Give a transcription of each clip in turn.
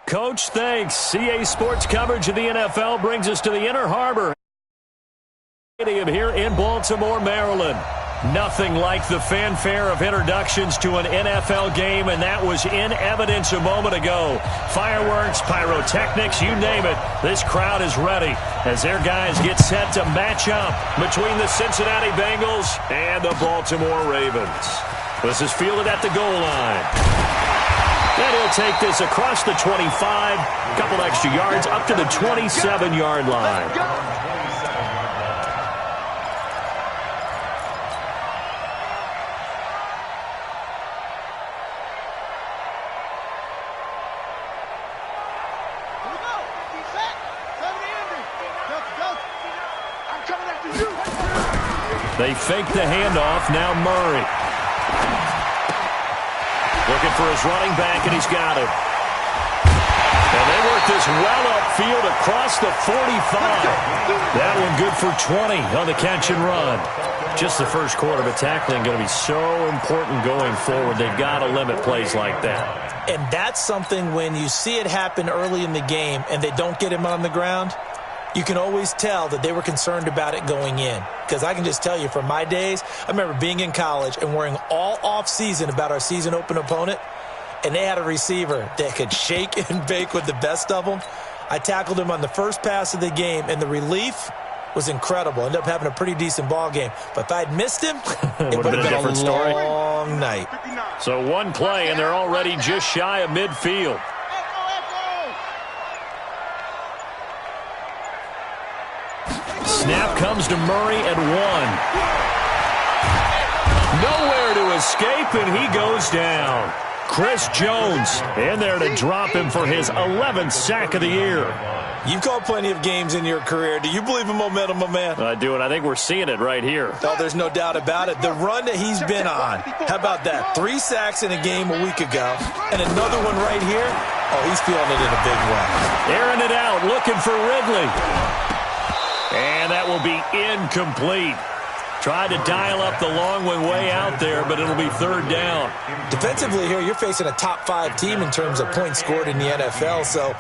Coach, thanks. CA Sports coverage of the NFL brings us to the Inner Harbor Stadium here in Baltimore, Maryland. Nothing like the fanfare of introductions to an NFL game, and that was in evidence a moment ago. Fireworks, pyrotechnics, you name it. This crowd is ready as their guys get set to match up between the Cincinnati Bengals and the Baltimore Ravens. This is fielded at the goal line. And he'll take this across the 25, a couple extra yards up to the 27-yard line. They fake the handoff. Now Murray. Looking for his running back, and he's got it. And they work this well upfield across the 45. That one good for 20 on the catch and run. Just the first quarter, but tackling going to be so important going forward. They've got to limit plays like that. And that's something when you see it happen early in the game and they don't get him on the ground, you can always tell that they were concerned about it going in. Because I can just tell you from my days, I remember being in college and worrying all off-season about our season open opponent, and they had a receiver that could shake and bake with the best of them. I tackled him on the first pass of the game, and the relief was incredible. Ended up having a pretty decent ball game. But if I'd missed him, it would have been a different story. Long night. So one play, and they're already just shy of midfield. Snap comes to Murray at 1. Nowhere to escape, and he goes down. Chris Jones in there to drop him for his 11th sack of the year. You've called plenty of games in your career. Do you believe in momentum, my man? I do, and I think we're seeing it right here. Oh, there's no doubt about it. The run that he's been on. How about that? 3 sacks in a game a week ago, and another one right here. Oh, he's feeling it in a big way. Airing it out, looking for Ridley. And that will be incomplete. Tried to dial up the long one way out there, but it'll be third down. Defensively here, you're facing a top-5 team in terms of points scored in the NFL. So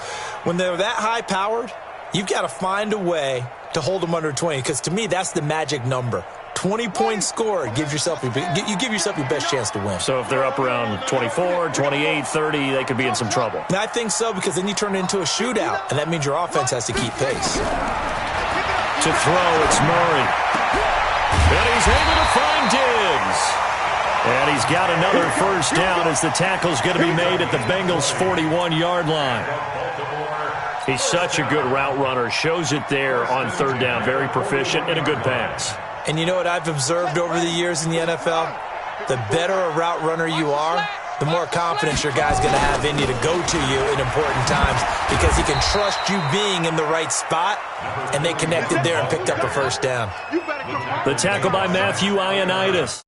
when they're that high-powered, you've got to find a way to hold them under 20. Because to me, that's the magic number. 20 points scored gives yourself you give yourself your best chance to win. So if they're up around 24, 28, 30, they could be in some trouble. And I think so, because then you turn it into a shootout, and that means your offense has to keep pace. To throw, it's Murray. And he's able to find Diggs. And he's got another first down as the tackle's going to be made at the Bengals' 41-yard line. He's such a good route runner. Shows it there on third down. Very proficient and a good pass. And you know what I've observed over the years in the NFL? The better a route runner you are, the more confidence your guy's going to have in you to go to you in important times, because he can trust you being in the right spot, and they connected there and picked up a first down. The tackle by Matthew Ioannidis.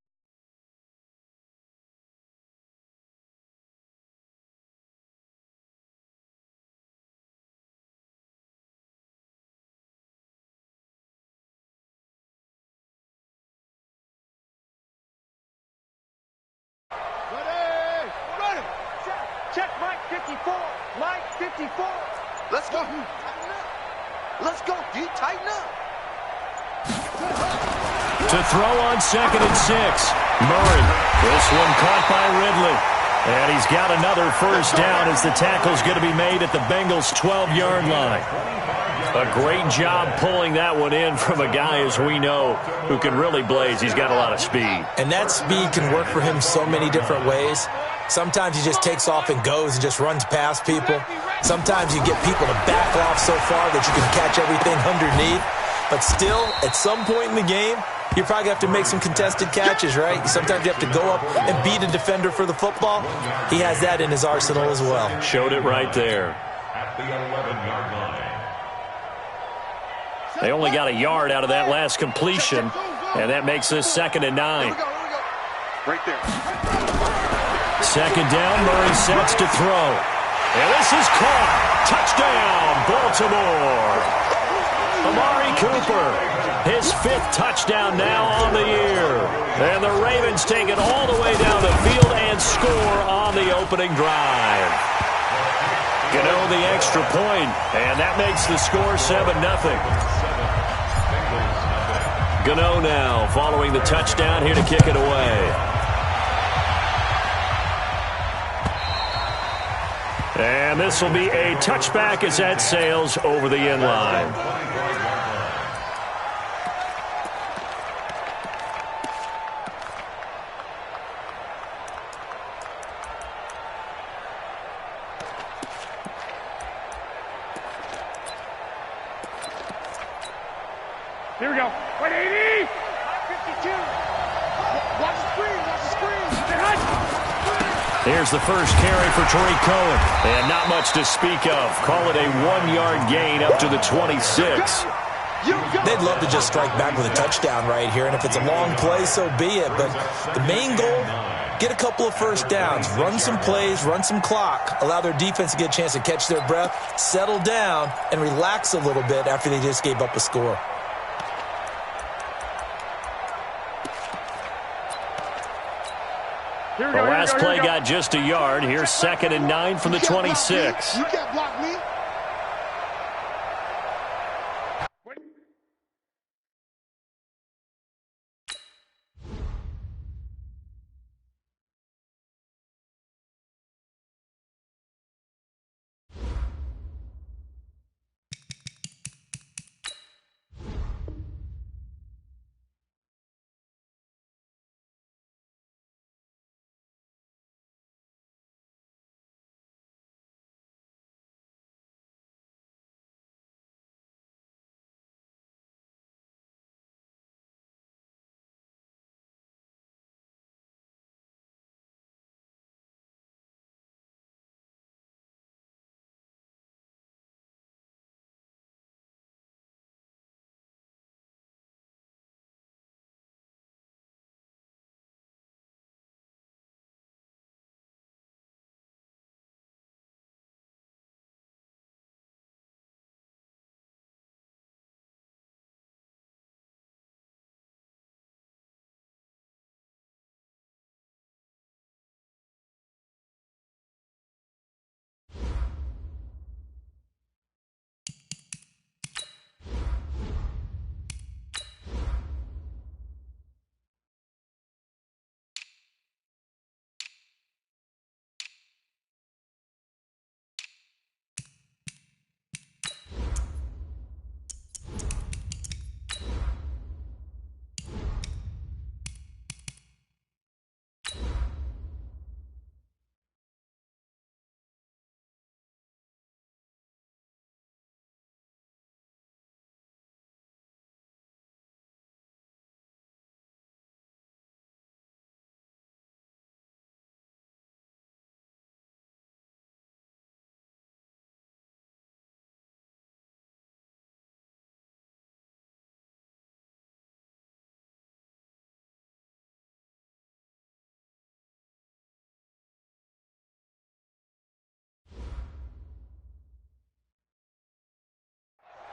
Check Mike 54. Mike 54. Let's go. Let's go. D, tighten up. To throw on 2nd and 6. Murray. This one caught by Ridley. And he's got another first down as the tackle's going to be made at the Bengals' 12-yard line. A great job pulling that one in from a guy, as we know, who can really blaze. He's got a lot of speed. And that speed can work for him so many different ways. Sometimes he just takes off and goes and just runs past people. Sometimes you get people to back off so far that you can catch everything underneath. But still, at some point in the game, you probably have to make some contested catches, right? Sometimes you have to go up and beat a defender for the football. He has that in his arsenal as well. Showed it right there. At the 11-yard line. They only got a yard out of that last completion, and that makes this 2nd and 9. Right there. 2nd down, Murray sets to throw. And this is caught. Touchdown, Baltimore. Amari Cooper, his 5th touchdown now on the year. And the Ravens take it all the way down the field and score on the opening drive. Gano the extra point, and that makes the score 7-0. Gano now following the touchdown here to kick it away. And this will be a touchback as that sails over the end line. Here we go. 180. 52. Watch the screen. Watch the screen. Here's the first carry for Tariq Cohen. And not much to speak of. Call it a 1-yard gain up to the 26. They'd love to just strike back with a touchdown right here. And if it's a long play, so be it. But the main goal, get a couple of first downs. Run some plays, run some clock. Allow their defense to get a chance to catch their breath, settle down, and relax a little bit after they just gave up a score. The last play got just a yard. Here's 2nd and 9 from the 26. You can't block me.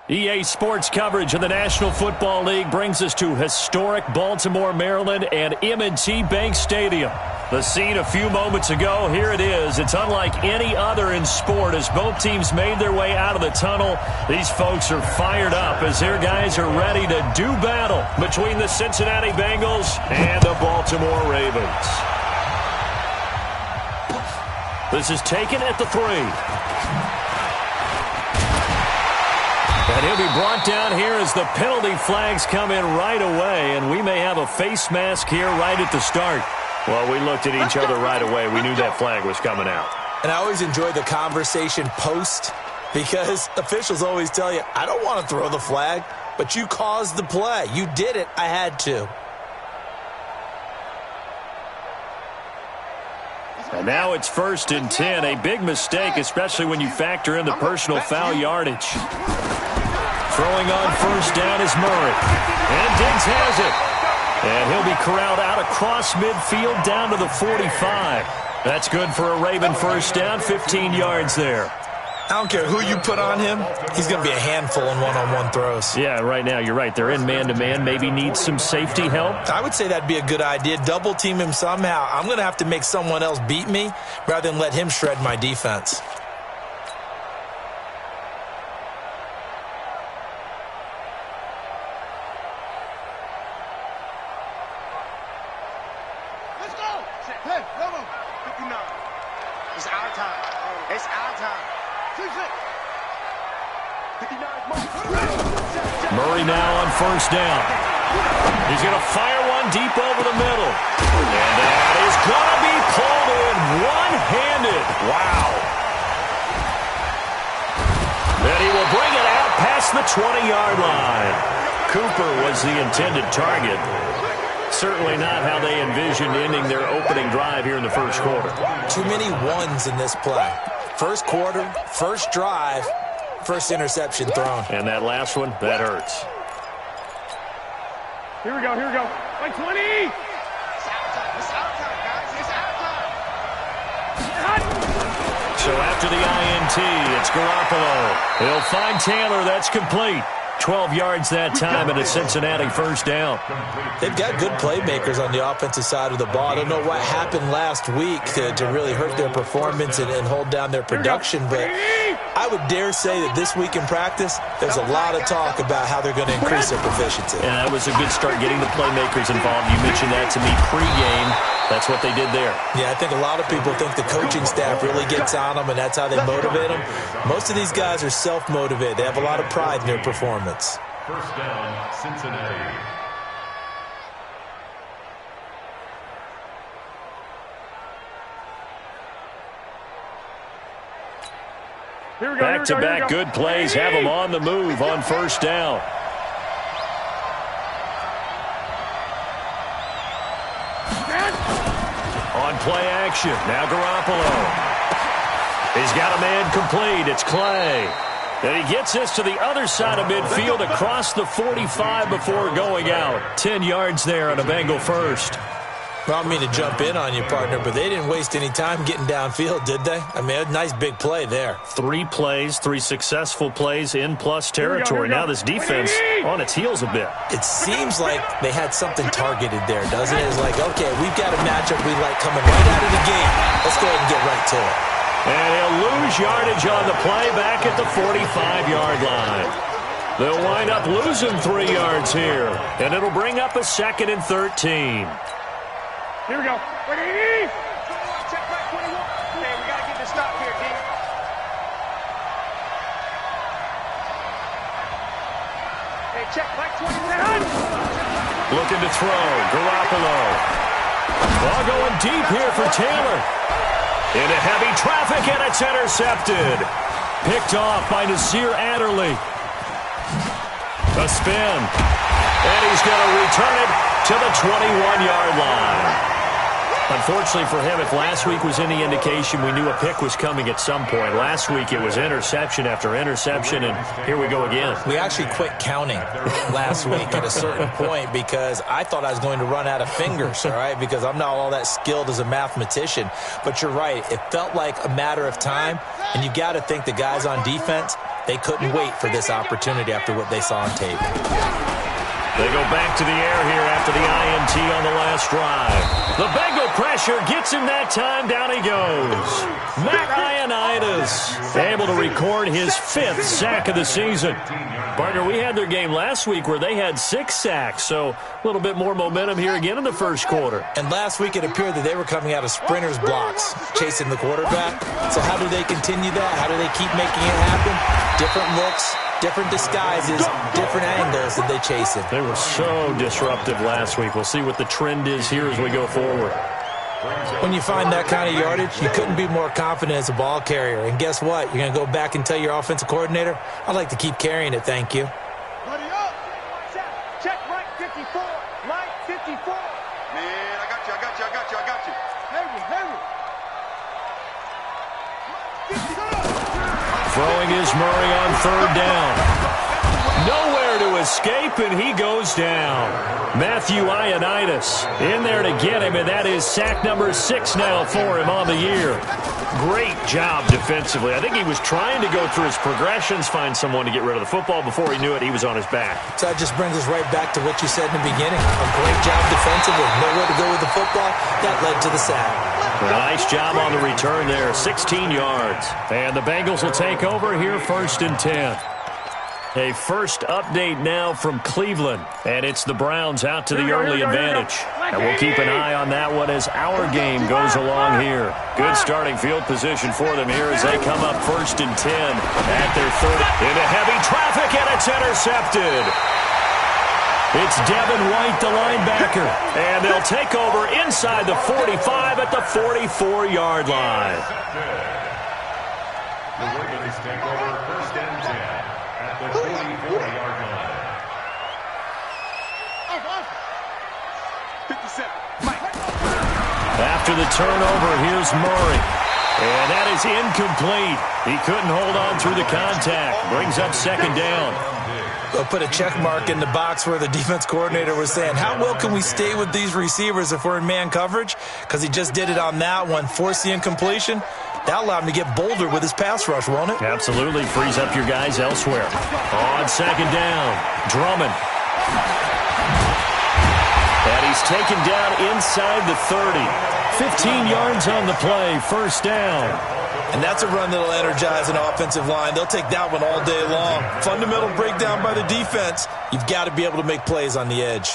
EA Sports coverage of the National Football League brings us to historic Baltimore, Maryland, and M&T Bank Stadium. The scene a few moments ago, here it is. It's unlike any other in sport as both teams made their way out of the tunnel. These folks are fired up as their guys are ready to do battle between the Cincinnati Bengals and the Baltimore Ravens. This is taken at the 3. And he'll be brought down here as the penalty flags come in right away, and we may have a face mask here right at the start. Well, we looked at each other right away. We knew that flag was coming out. And I always enjoy the conversation post because officials always tell you, I don't want to throw the flag, but you caused the play. You did it. I had to. And now it's 1st and 10. A big mistake, especially when you factor in the personal foul yardage. Throwing on 1st down is Murray. And Diggs has it. And he'll be corralled out across midfield down to the 45. That's good for a Raven 1st down, 15 yards there. I don't care who you put on him. He's going to be a handful in one-on-one throws. Yeah, right now, you're right. They're in man-to-man. Maybe needs some safety help. I would say that'd be a good idea. Double team him somehow. I'm going to have to make someone else beat me rather than let him shred my defense. Hey, come on. 59. It's our time. It's our time. 59. Murray now on first down. He's going to fire one deep over the middle. And that is going to be pulled in one-handed. Wow. And he will bring it out past the 20-yard line. Cooper was the intended target. Certainly not how they envisioned ending their opening drive here in the first quarter. Too many ones in this play. First quarter, first drive, first interception thrown. And that last one, that hurts. Here we go. Like 20. It's our time, guys. It's our time. So after the INT, it's Garoppolo. He'll find Taylor. That's complete. 12 yards that time and a Cincinnati first down. They've got good playmakers on the offensive side of the ball. I don't know what happened last week to really hurt their performance and hold down their production, but I would dare say that this week in practice, there's a lot of talk about how they're going to increase their proficiency. And that was a good start getting the playmakers involved. You mentioned that to me pregame. That's what they did there. Yeah, I think a lot of people think the coaching staff really gets on them, and that's how they motivate them. Most of these guys are self-motivated. They have a lot of pride in their performance. First down, Cincinnati. Back-to-back good plays have them on the move on first down. On play action, now Garoppolo. He's got a man complete. It's Clay. And he gets this to the other side of midfield across the 45 before going out. 10 yards there on a Bengal first. Well, I don't mean to jump in on you, partner, but they didn't waste any time getting downfield, did they? I mean, a nice big play there. 3 plays, 3 successful plays in plus territory. Now this defense on its heels a bit. It seems like they had something targeted there, doesn't it? It's like, okay, we've got a matchup we like coming right out of the gate. Let's go ahead and get right to it. And he'll lose yardage on the play back at the 45-yard line. They'll wind up losing 3 yards here, and it'll bring up a 2nd and 13. Here we go. Check back 21. Okay, we got to get this stop here, D. Hey, check back 21. Looking to throw. Garoppolo. Ball going deep here for Taylor. Into heavy traffic, and it's intercepted. Picked off by Nasir Adderley. A spin. And he's going to return it to the 21-yard line. Unfortunately for him, if last week was any indication, we knew a pick was coming at some point. Last week it was interception after interception, and here we go again. We actually quit counting last week at a certain point because I thought I was going to run out of fingers, all right, because I'm not all that skilled as a mathematician. But you're right. It felt like a matter of time, and you got to think the guys on defense, they couldn't wait for this opportunity after what they saw on tape. They go back to the air here after the INT on the last drive. The Bengal pressure gets him that time. Down he goes. Matt Ioannidis able to record his 5th sack of the season. Partner, we had their game last week where they had 6 sacks, so a little bit more momentum here again in the first quarter. And last week it appeared that they were coming out of sprinters blocks, chasing the quarterback. So how do they continue that? How do they keep making it happen? Different looks, different disguises, different angles that they chase it. They were so disruptive last week. We'll see what the trend is here as we go forward. When you find that kind of yardage, you couldn't be more confident as a ball carrier. And guess what? You're going to go back and tell your offensive coordinator, I'd like to keep carrying it, thank you. Buddy up. Check right 54. Right 54. Man, I got you. Henry. Throwing is Murray on 3rd down. Nowhere to escape, and he goes down. Matthew Ioannidis in there to get him, and that is sack number 6 now for him on the year. Great job defensively. I think he was trying to go through his progressions, find someone to get rid of the football. Before he knew it, he was on his back. So that just brings us right back to what you said in the beginning. A great job defensively. Nowhere to go with the football. That led to the sack. Nice job on the return there. 16 yards. And the Bengals will take over here 1st and 10. A first update now from Cleveland. And it's the Browns out to the early advantage. And we'll keep an eye on that one as our game goes along here. Good starting field position for them here as they come up 1st and 10 at their 30. Into heavy traffic, and it's intercepted. It's Devin White, the linebacker. And they'll take over inside the 45 at the 44-yard line. The Ravens take over 1st and 10 at the 44-yard line. 57. After the turnover, here's Murray. And that is incomplete. He couldn't hold on through the contact. Brings up 2nd down. They'll put a check mark in the box where the defense coordinator was saying, how well can we stay with these receivers if we're in man coverage? Because he just did it on that one, forced the incompletion. That allowed him to get bolder with his pass rush, won't it? Absolutely. Frees up your guys elsewhere. On 2nd down, Drummond. And he's taken down inside the 30. 15 yards on the play, 1st down. And that's a run that'll energize an offensive line. They'll take that one all day long. Fundamental breakdown by the defense. You've got to be able to make plays on the edge.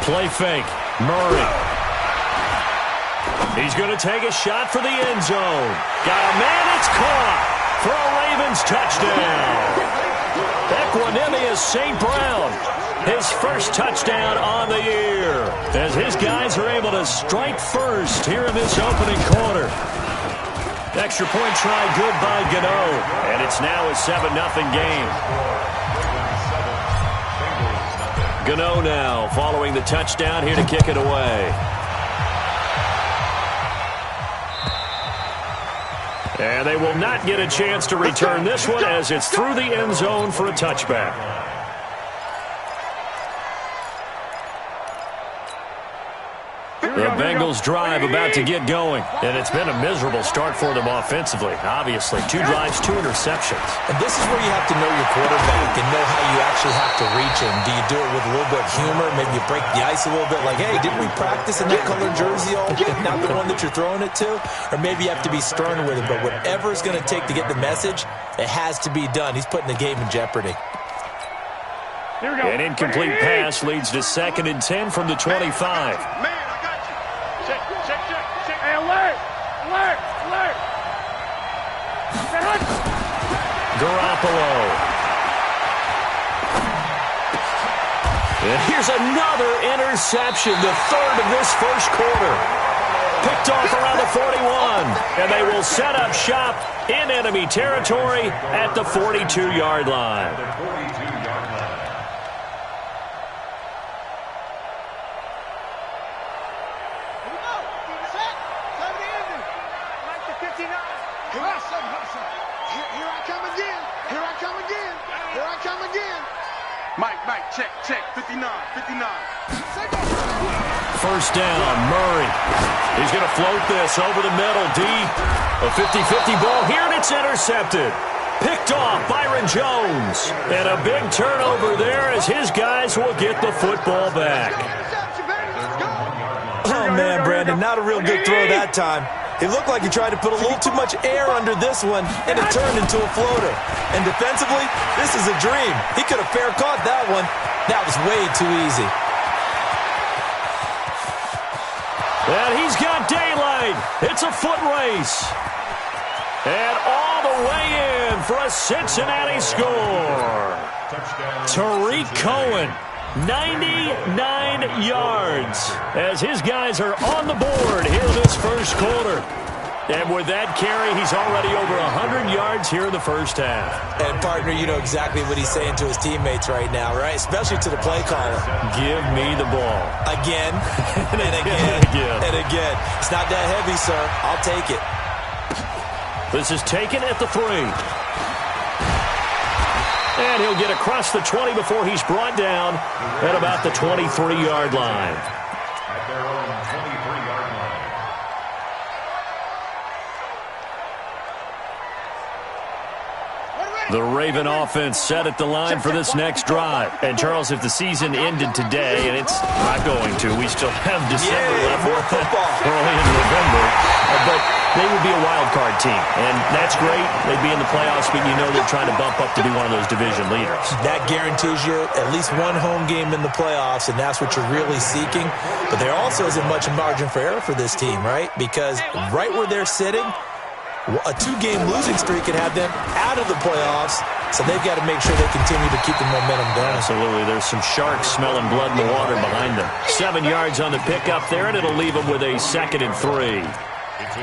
Play fake. Murray. He's going to take a shot for the end zone. Got a man. It's caught for a Ravens touchdown. Equanimous St. Brown. His first touchdown on the year as his guys are able to strike first here in this opening quarter. Extra point try good by Gano, and it's now a 7-0 game. Gano now following the touchdown here to kick it away. And they will not get a chance to return this one as it's through the end zone for a touchback. The Bengals drive about to get going, and it's been a miserable start for them offensively. Obviously, 2 drives, 2 interceptions. And this is where you have to know your quarterback and know how you actually have to reach him. Do you do it with a little bit of humor? Maybe you break the ice a little bit like, hey, didn't we practice in that colored jersey all week? Not the one that you're throwing it to? Or maybe you have to be stern with him. But whatever it's going to take to get the message, it has to be done. He's putting the game in jeopardy. An incomplete pass leads to 2nd and 10 from the 25. Hey, alert! Alert! Alert! Garoppolo. And here's another interception, the 3rd of this first quarter. Picked off around the 41, and they will set up shop in enemy territory at the 42-yard line. Mike, check, 59. 1st down, Murray. He's going to float this over the middle, deep. A 50-50 ball here, and it's intercepted. Picked off Byron Jones. And a big turnover there as his guys will get the football back. Oh, man, Brandon, not a real good throw that time. It looked like he tried to put a little too much air under this one, and it turned into a floater. And defensively, this is a dream. He could have fair caught that one. That was way too easy. And he's got daylight. It's a foot race. And all the way in for a Cincinnati score. Tariq Cohen, 99 yards as his guys are on the board here in this first quarter. And with that carry, he's already over 100 yards here in the first half. And, partner, you know exactly what he's saying to his teammates right now, right? Especially to the play caller. Give me the ball. Again, and again, and again. It's not that heavy, sir. I'll take it. This is taken at the 3. And he'll get across the 20 before he's brought down at about the 23-yard line. At their own 23-yard line. The Raven offense set at the line for this next drive. And, Charles, if the season ended today, and it's not going to, we still have December left. More football. Early in November. But they would be a wild card team. And that's great. They'd be in the playoffs, but you know they're trying to bump up to be one of those division leaders. That guarantees you at least one home game in the playoffs, and that's what you're really seeking. But there also isn't much margin for error for this team, right? Because right where they're sitting, a 2-game losing streak could have them out of the playoffs, so they've got to make sure they continue to keep the momentum going. Absolutely. There's some sharks smelling blood in the water behind them. 7 yards on the pickup there, and it'll leave them with a 2nd and 3.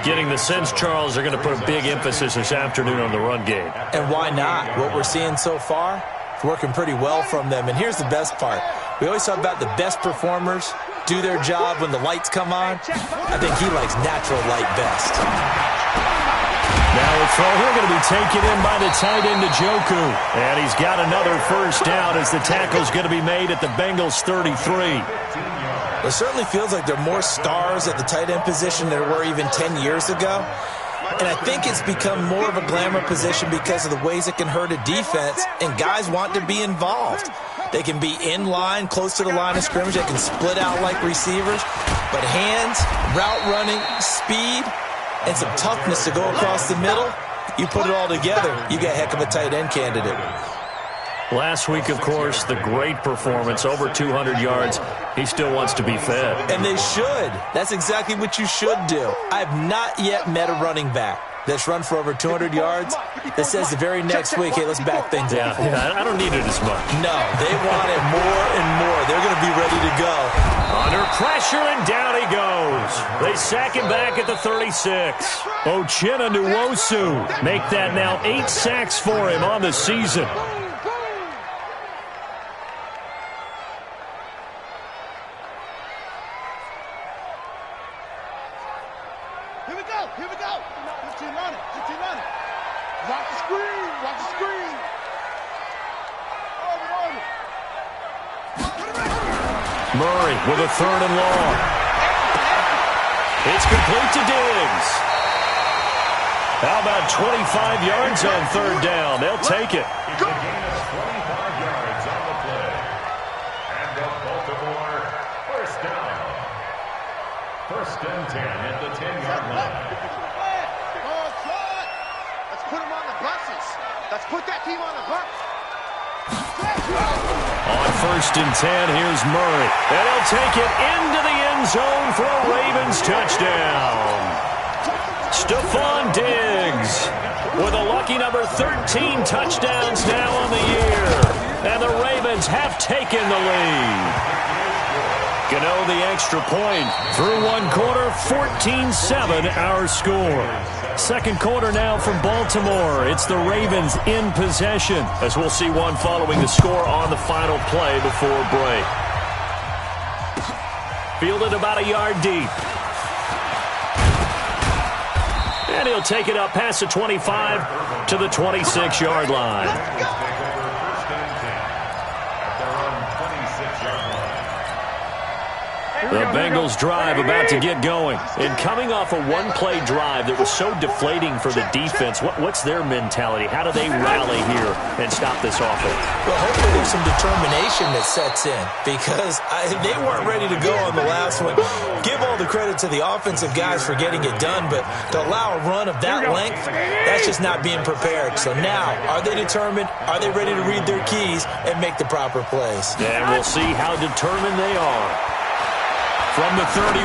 Getting the sense, Charles, they're going to put a big emphasis this afternoon on the run game. And why not? What we're seeing so far, it's working pretty well from them. And here's the best part. We always talk about the best performers do their job when the lights come on. I think he likes natural light best. Now a throw here going to be taken in by the tight end, Njoku. And he's got another first down as the tackle's going to be made at the Bengals' 33. It certainly feels like there are more stars at the tight end position than there were even 10 years ago. And I think it's become more of a glamour position because of the ways it can hurt a defense, and guys want to be involved. They can be in line, close to the line of scrimmage. They can split out like receivers. But hands, route running, speed, and some toughness to go across the middle, you put it all together, you got a heck of a tight end candidate. Last week, of course, the great performance, over 200 yards. He still wants to be fed. And they should. That's exactly what you should do. I have not yet met a running back that's run for over 200 yards that says the very next week, hey, let's back things up. Yeah, I don't need it as much. No, they want it more and more. They're going to be ready to go. Under pressure, and down he goes. They sack him back at the 36. Uchenna Nwosu make that now 8 sacks for him on the season. Here we go. 15 on it. Watch the screen. Murray with a 3rd and long. It's complete to Diggs. How about 25 yards on 3rd down? They'll take it. He gained us 25 yards on the play. And the Baltimore first down. 1st and 10 at the 10-yard line. Let's put them on the buses. Let's put that team on the bus. On 1st and 10, here's Murray. And he'll take it into the end zone for a Ravens touchdown. Stephon Diggs with a lucky number 13 touchdowns now on the year. And the Ravens have taken the lead. Gano the extra point. Through 1 quarter, 14-7 our score. 2nd quarter now from Baltimore. It's the Ravens in possession, as we'll see one following the score on the final play before break. Fielded about a yard deep. And he'll take it up past the 25 to the 26-yard line. The Bengals drive about to get going. And coming off a 1-play drive that was so deflating for the defense, what's their mentality? How do they rally here and stop this offense? Well, hopefully there's some determination that sets in, because they weren't ready to go on the last one. Give all the credit to the offensive guys for getting it done, but to allow a run of that length, that's just not being prepared. So now, are they determined? Are they ready to read their keys and make the proper plays? And we'll see how determined they are. From the 31,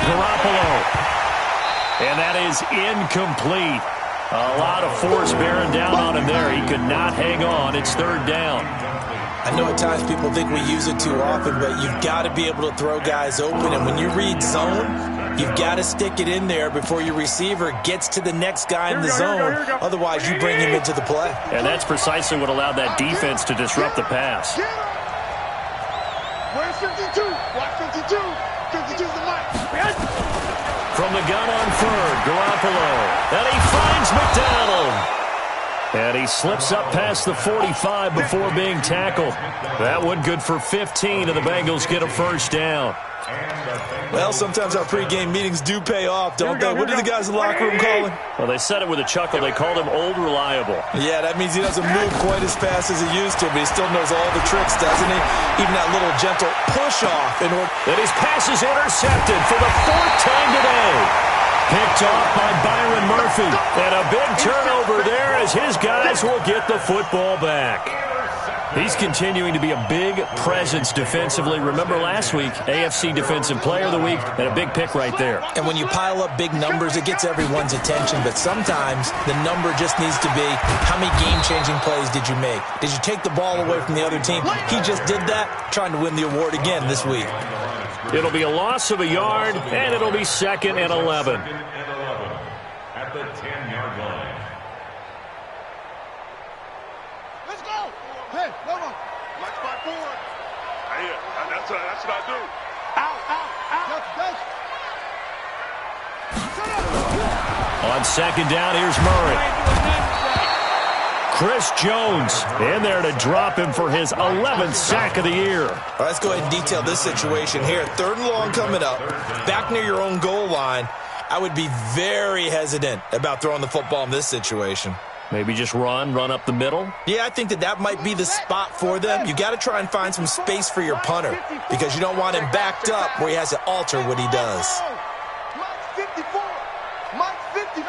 Garoppolo. And that is incomplete. A lot of force bearing down on him there. He could not hang on. It's 3rd down. I know at times people think we use it too often, but you've got to be able to throw guys open. And when you read zone, you've got to stick it in there before your receiver gets to the next guy in the zone. Otherwise, you bring him into the play. And that's precisely what allowed that defense to disrupt the pass. Where's 52? Watch 52. 52's the mark. From the gun on 3rd, Garoppolo. And he finds McDonald. And he slips up past the 45 before being tackled. That one good for 15, and the Bengals get a first down. Well, sometimes our pregame meetings do pay off, don't they? What do the guys in the locker room call him? Well, they said it with a chuckle. They called him Old Reliable. Yeah, that means he doesn't move quite as fast as he used to, but he still knows all the tricks, doesn't he? Even that little gentle push-off in order. And his pass is intercepted for the 4th time today. Picked off by Byron Murphy. And a big turnover there as his guys will get the football back. He's continuing to be a big presence defensively. Remember last week, AFC Defensive Player of the Week, and a big pick right there. And when you pile up big numbers, it gets everyone's attention. But sometimes the number just needs to be, how many game-changing plays did you make? Did you take the ball away from the other team? He just did that, trying to win the award again this week. It'll be a loss of a yard, and it'll be 2nd and 11. At the 10-yard line. Let's go. Hey, come on. Let's fight forward. Yeah, that's what I do. Out. On 2nd down, here's Murray. Chris Jones in there to drop him for his 11th sack of the year. All right, let's go ahead and detail this situation here. 3rd and long coming up, back near your own goal line. I would be very hesitant about throwing the football in this situation. Maybe just run up the middle? Yeah, I think that might be the spot for them. You got to try and find some space for your punter because you don't want him backed up where he has to alter what he does. Mike's 54. Mike's 50.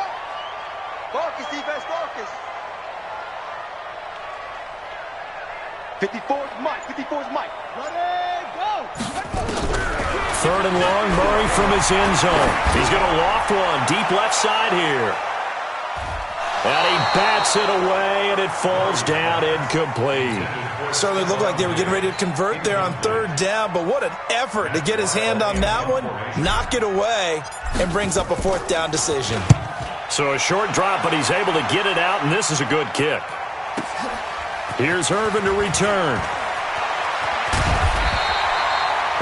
Focus, defense, focus. 54 is Mike. 54 is Mike. Ready, go. 3rd and long, Murray from his end zone. He's going to loft one deep left side here. And he bats it away, and it falls down incomplete. Certainly looked like they were getting ready to convert there on 3rd down, but what an effort to get his hand on that one, knock it away, and brings up a 4th down decision. So a short drop, but he's able to get it out, and this is a good kick. Here's Irvin to return.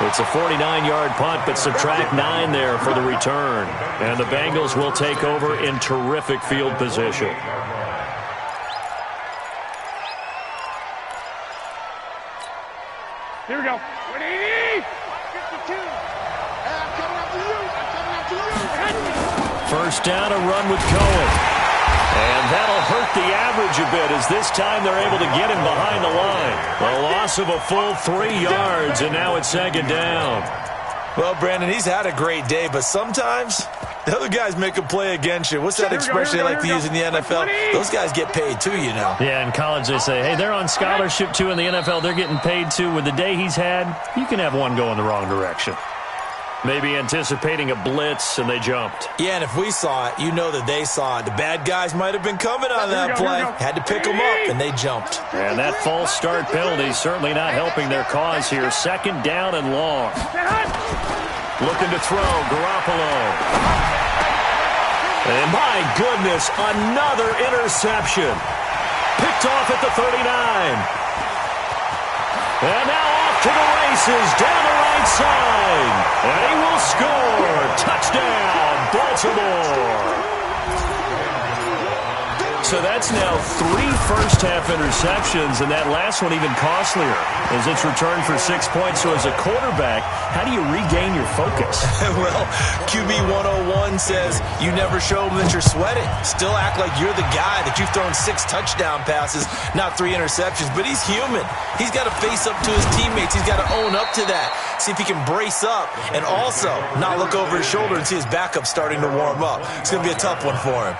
It's a 49-yard punt, but subtract 9 there for the return. And the Bengals will take over in terrific field position. Here we go. Ready? 52. I'm coming after you. 1st down, a run with Cohen. And that'll hurt the average a bit as this time they're able to get him behind the line. A loss of a full 3 yards, and now it's 2nd down. Well, Brandon, he's had a great day, but sometimes the other guys make a play against you. What's that expression they like to use in the NFL? Those guys get paid too, you know. Yeah, in college they say, hey, they're on scholarship too. In the NFL, they're getting paid too. With the day he's had, you can have one go in the wrong direction. Maybe anticipating a blitz, and they jumped. Yeah, and if we saw it, you know that they saw it. The bad guys might have been coming on that play. Had to pick them up, and they jumped. And that false start penalty certainly not helping their cause here. 2nd down and long. Looking to throw, Garoppolo. And my goodness, another interception. Picked off at the 39. And now off to the races, down the right side. And he will score. Touchdown, Baltimore. So that's now 3 first-half interceptions, and that last one even costlier as it's returned for 6 points. So as a quarterback, how do you regain your focus? Well, QB 101 says you never show them that you're sweating. Still act like you're the guy that you've thrown 6 touchdown passes, not 3 interceptions. But he's human. He's got to face up to his teammates. He's got to own up to that. See if he can brace up and also not look over his shoulder and see his backup starting to warm up. It's going to be a tough one for him.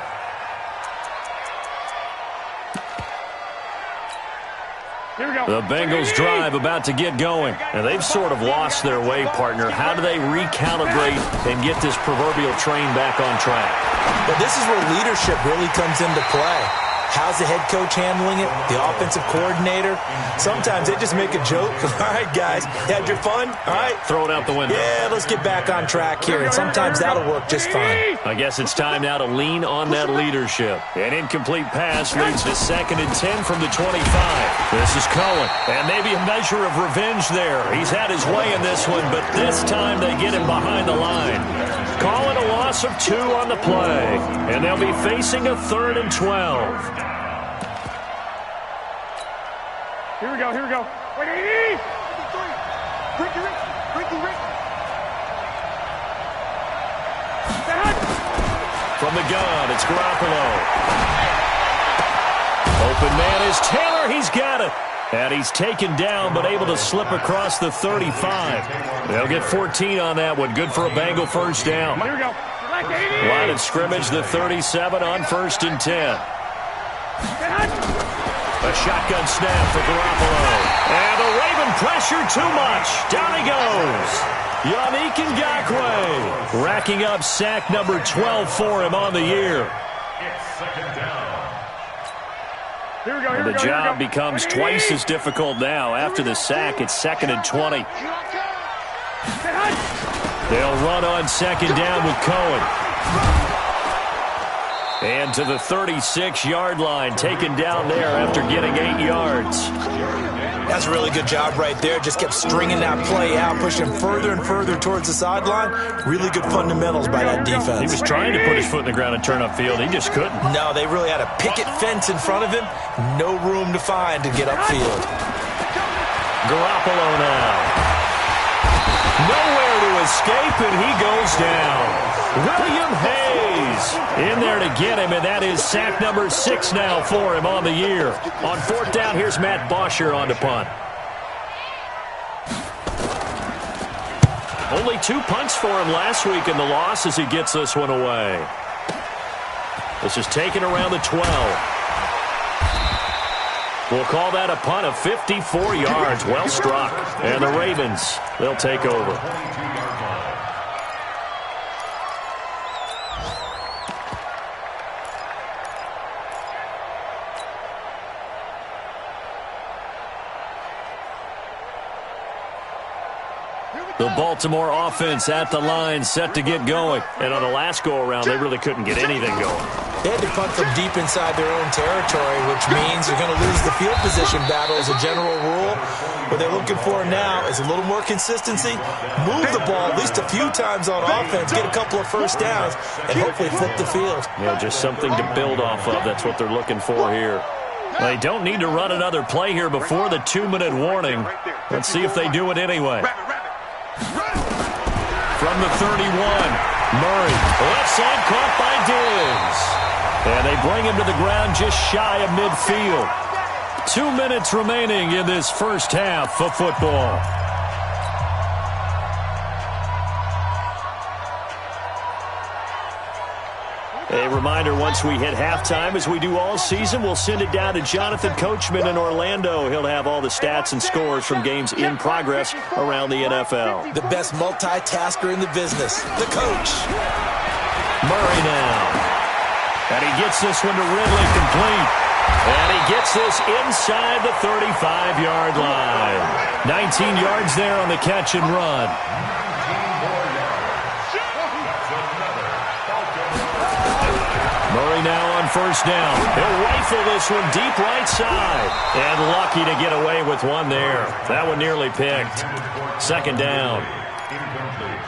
Here we go. The Bengals drive about to get going. And they've sort of lost their way, partner. How do they recalibrate and get this proverbial train back on track? But this is where leadership really comes into play. How's the head coach handling it? The offensive coordinator? Sometimes they just make a joke. All right, guys, had your fun? All right. Throw it out the window. Yeah, let's get back on track here. And sometimes that'll work just fine. I guess it's time now to lean on that leadership. An incomplete pass leads to 2nd and 10 from the 25. This is Cohen. And maybe a measure of revenge there. He's had his way in this one, but this time they get him behind the line. Calling a loss of 2 on the play. And they'll be facing a 3rd and 12. Here we go. Wait, 83. Ricky. From the gun, it's Garoppolo. Open man is Taylor. He's got it. And he's taken down, but able to slip across the 35. They'll get 14 on that one. Good for a Bengal 1st down. Here we go. Line of scrimmage, the 37 on 1st and 10. A shotgun snap for Garoppolo. And the Raven pressure too much. Down he goes. Yannick Ngakoue racking up sack number 12 for him on the year. It's 2nd down. And the job becomes twice as difficult now. After the sack, it's 2nd and 20. They'll run on 2nd down with Cohen. And to the 36-yard line, taken down there after getting 8 yards. That's a really good job right there. Just kept stringing that play out, pushing further and further towards the sideline. Really good fundamentals by that defense. He was trying to put his foot in the ground and turn upfield. He just couldn't. No, they really had a picket fence in front of him. No room to find to get upfield. Garoppolo now. Nowhere to escape, and he goes down. William Hayes in there to get him, and that is sack number 6 now for him on the year. On 4th down, here's Matt Bosher on to punt. Only 2 punts for him last week in the loss as he gets this one away. This is taken around the 12. We'll call that a punt of 54 yards. Well struck. And the Ravens, they'll take over. The Baltimore offense at the line, set to get going. And on the last go-around, they really couldn't get anything going. They had to punt from deep inside their own territory, which means they're going to lose the field position battle as a general rule. What they're looking for now is a little more consistency, move the ball at least a few times on offense, get a couple of first downs, and hopefully flip the field. Yeah, just something to build off of. That's what they're looking for here. They don't need to run another play here before the 2-minute warning. Let's see if they do it anyway. From the 31, Murray, left side caught by Diggs. And they bring him to the ground just shy of midfield. 2 minutes remaining in this first half of football. A reminder, once we hit halftime, as we do all season, we'll send it down to Jonathan Coachman in Orlando. He'll have all the stats and scores from games in progress around the NFL. The best multitasker in the business, the coach. Murray now. And he gets this one to Ridley complete. And he gets this inside the 35-yard line. 19 yards there on the catch and run. Murray now on first down. He'll rifle this one deep right side. And lucky to get away with one there. That one nearly picked. 2nd down.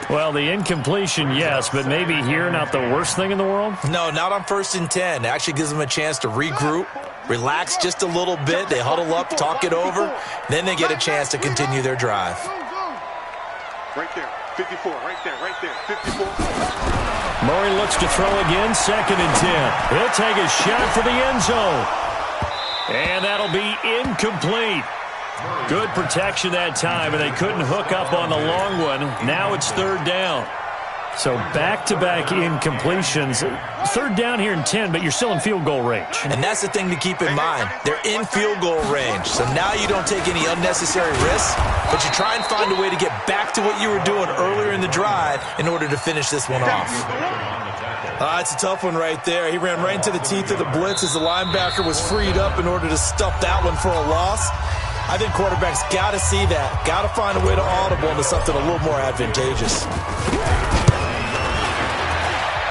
Well, the incompletion, yes, but maybe here not the worst thing in the world? No, not on 1st and 10. It actually gives them a chance to regroup, relax just a little bit. They huddle up, talk it over. Then they get a chance to continue their drive. Right there, 54, right there, 54. Murray looks to throw again, 2nd and 10. He'll take a shot for the end zone. And that'll be incomplete. Good protection that time, and they couldn't hook up on the long one. Now it's 3rd down. So back-to-back incompletions. 3rd down here in 10, but you're still in field goal range. And that's the thing to keep in mind. They're in field goal range. So now you don't take any unnecessary risks, but you try and find a way to get back to what you were doing earlier in the drive in order to finish this one off. It's a tough one right there. He ran right into the teeth of the blitz as the linebacker was freed up in order to stuff that one for a loss. I think quarterbacks got to see that. Got to find a way to audible into something a little more advantageous.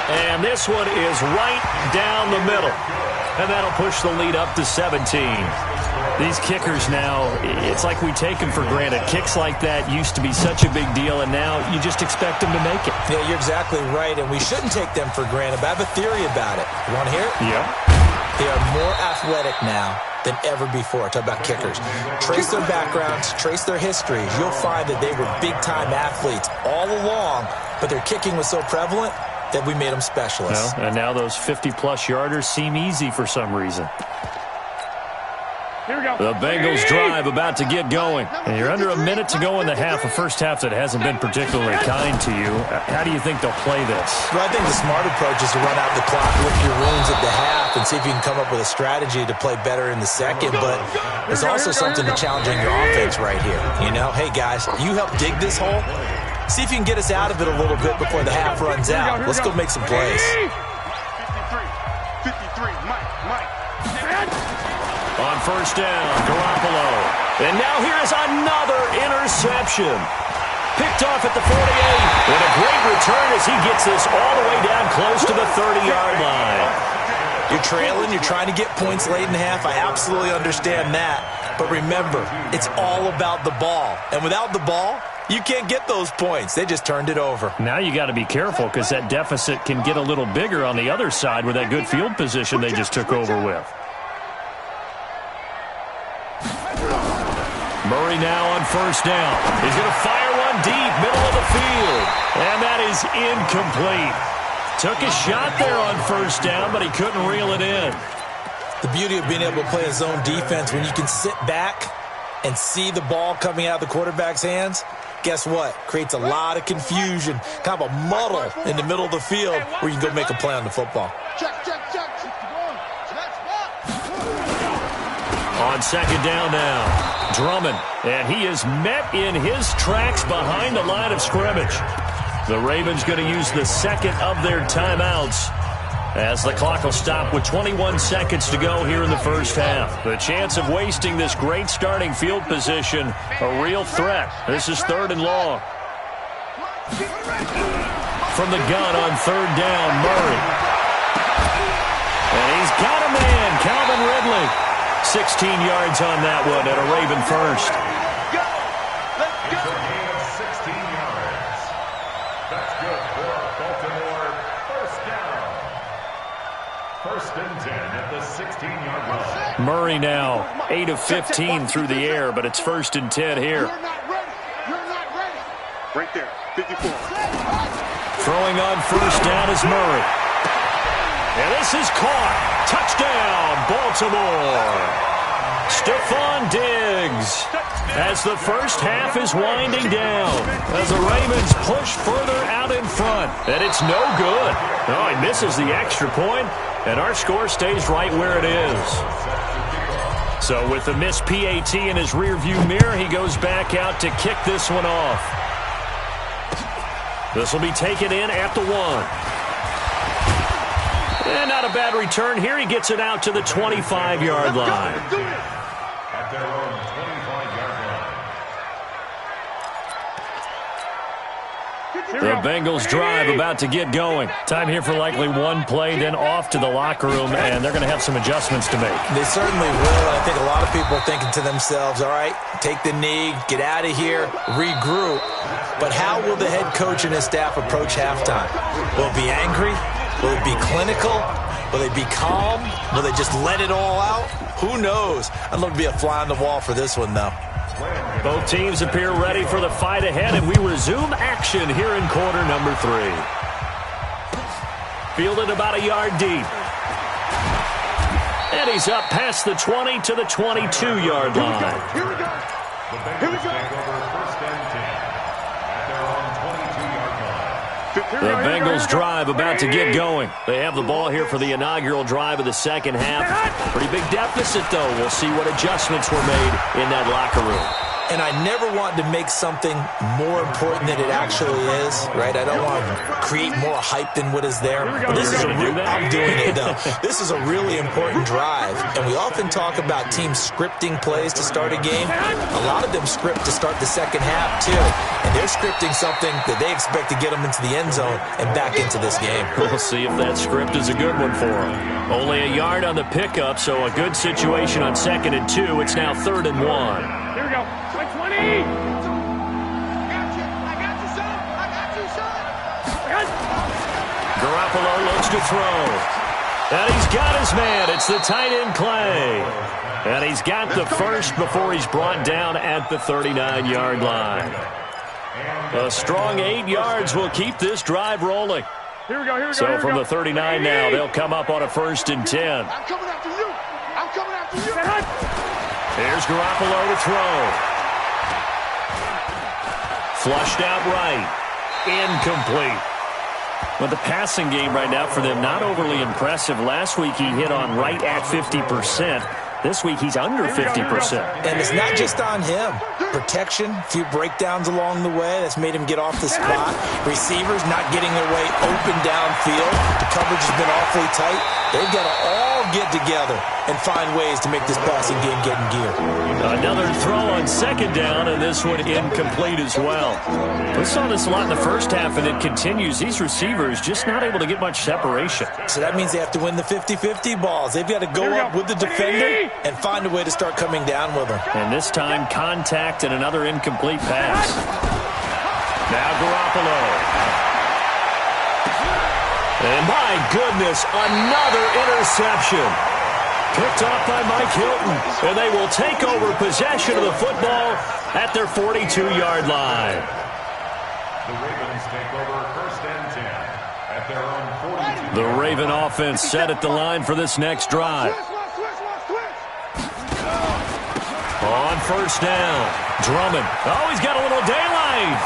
And this one is right down the middle. And that'll push the lead up to 17. These kickers now, it's like we take them for granted. Kicks like that used to be such a big deal, and now you just expect them to make it. Yeah, you're exactly right, and we shouldn't take them for granted. But I have a theory about it. You want to hear it? Yeah. They are more athletic now than ever before. Talk about kickers. Trace their backgrounds, trace their histories. You'll find that they were big-time athletes all along, but their kicking was so prevalent that we made them specialists. Well, and now those 50-plus yarders seem easy for some reason. The Bengals drive about to get going. And you're under a minute to go in the half, a first half that hasn't been particularly kind to you. How do you think they'll play this? Well, I think the smart approach is to run out the clock, lick your wounds at the half, and see if you can come up with a strategy to play better in the second. But there's also something to challenging your offense right here. You know, hey, guys, you help dig this hole. See if you can get us out of it a little bit before the half runs out. Let's go make some plays. 53, Mike. On first down, Garoppolo. And now here is another interception. Picked off at the 48. And a great return as he gets this all the way down close to the 30-yard line. You're trailing. You're trying to get points late in half. I absolutely understand that. But remember, it's all about the ball. And without the ball, you can't get those points. They just turned it over. Now you got to be careful because that deficit can get a little bigger on the other side with that good field position they just took over with. Murray now on first down. He's going to fire one deep, middle of the field. And that is incomplete. Took a shot there on first down, but he couldn't reel it in. The beauty of being able to play a zone defense, when you can sit back and see the ball coming out of the quarterback's hands, guess what? Creates a lot of confusion, kind of a muddle in the middle of the field where you can go make a play on the football. Check. On second down now, Drummond, and he is met in his tracks behind the line of scrimmage. The Ravens going to use the second of their timeouts as the clock will stop with 21 seconds to go here in the first half. The chance of wasting this great starting field position, a real threat. This is third and long. From the gun on third down, Murray. And he's got a man, Calvin Ridley. 16 yards on that one and a Raven first. Let's go. 16 yards. That's good for Baltimore. First down. First and 10 at the 16-yard line. Murray now 8 of 15 through the air, but it's first and 10 here. You're not ready. Right there, 54. Throwing on first down is Murray. And this is caught. Touchdown, Baltimore. Stephon Diggs as the first half is winding down. As the Ravens push further out in front. And it's no good. Oh, he misses the extra point, and our score stays right where it is. So with the missed PAT in his rearview mirror, he goes back out to kick this one off. This will be taken in at the 1. And not a bad return here. He gets it out to the 25-yard line. At their own 25-yard line. The Bengals drive about to get going. Time here for likely one play, then off to the locker room, and they're going to have some adjustments to make. They certainly will. I think a lot of people are thinking to themselves, all right, take the knee, get out of here, regroup. But how will the head coach and his staff approach halftime? Will it be angry? Will it be clinical? Will they be calm? Will they just let it all out? Who knows? I'd love to be a fly on the wall for this one, though. Both teams appear ready for the fight ahead, and we resume action here in quarter number 3. Fielded about a yard deep. And he's up past the 20 to the 22-yard line. Here we go. The Bengals take over first and 10 at their own 22-yard line. The Bengals drive about to get going. They have the ball here for the inaugural drive of the second half. Pretty big deficit, though. We'll see what adjustments were made in that locker room. And I never want to make something more important than it actually is, right? I don't want to create more hype than what is there. But this is I'm doing it, though. This is a really important drive. And we often talk about teams scripting plays to start a game. A lot of them script to start the second half, too. And they're scripting something that they expect to get them into the end zone and back into this game. We'll see if that script is a good one for them. Only a yard on the pickup, so a good situation on 2nd and 2. It's now 3rd and 1. Here we go. 20. I got you, son. Garoppolo looks to throw. And he's got his man. It's the tight end Clay. And he's got the first before he's brought down at the 39-yard line. A strong 8 yards will keep this drive rolling. Here we go. So from the 39 now, they'll come up on a 1st and 10. I'm coming after you. Here's Garoppolo to throw. Flushed out right. Incomplete. But the passing game right now for them, not overly impressive. Last week he hit on right at 50%. This week he's under 50%. And it's not just on him. Protection, a few breakdowns along the way. That's made him get off the spot. Receivers not getting their way open downfield. The coverage has been awfully tight. They've got to all get together and find ways to make this passing game get in gear. Another throw on second down, and this one incomplete as well. We saw this a lot in the first half, and it continues. These receivers just not able to get much separation. So that means they have to win the 50-50 balls. They've got to go up with the defender and find a way to start coming down with them. And this time, contact and another incomplete pass. Now Garoppolo. And my goodness, another interception. Picked off by Mike Hilton. And they will take over possession of the football at their 42-yard line. The Ravens take over first and 10 at their own 42. The Raven offense set at the line for this next drive. On first down, Drummond. Oh, he's got a little daylight.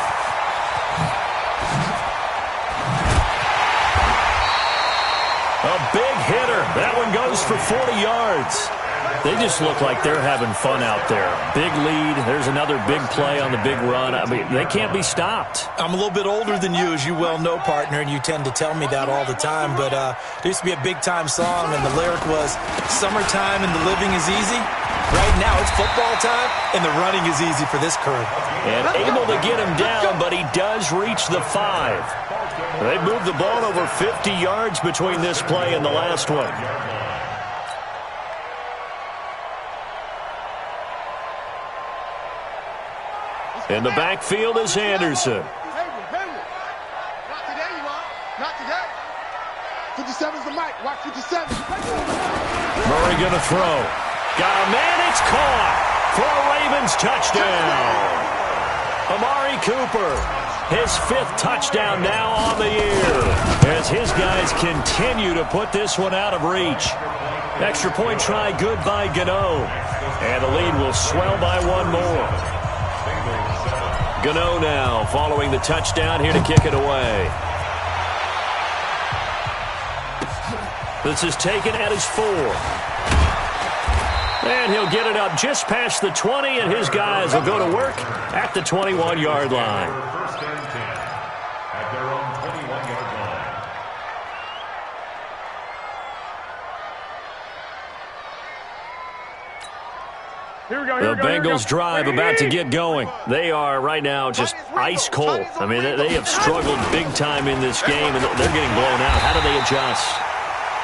A big hitter. That one goes for 40 yards. They just look like they're having fun out there. Big lead. There's another big play on the big run. I mean, they can't be stopped. I'm a little bit older than you, as you well know, partner, and you tend to tell me that all the time. But there used to be a big-time song, and the lyric was, "Summertime and the living is easy." Right now, it's football time, and the running is easy for this crew. And able to get him down, but he does reach the 5. They moved the ball over 50 yards between this play and the last one. In the backfield is Anderson. Not today, you are. Not today. 57's the mic. Watch 57. Murray going to throw. Got a man. It's caught for a Ravens touchdown. Amari Cooper, his 5th touchdown now on the year, as his guys continue to put this one out of reach. Extra point try good by Gano. And the lead will swell by one more. Gano now following the touchdown here to kick it away. This is taken at his 4. And he'll get it up just past the 20, and his guys will go to work at the 21-yard line. First and 10 at their own 21-yard line. The Bengals drive about to get going. They are right now just ice cold. I mean, they have struggled big time in this game, and they're getting blown out. How do they adjust?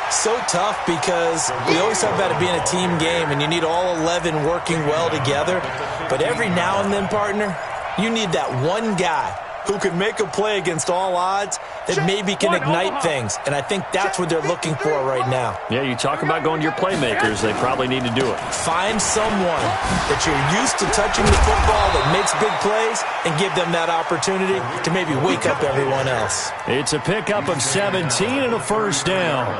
So tough because we always talk about it being a team game, and you need all 11 working well together. But every now and then, partner, you need that one guy who can make a play against all odds that maybe can ignite things. And I think that's what they're looking for right now. Yeah, you talk about going to your playmakers. They probably need to do it. Find someone that you're used to touching the football that makes big plays and give them that opportunity to maybe wake up everyone else. It's a pickup of 17 and a first down.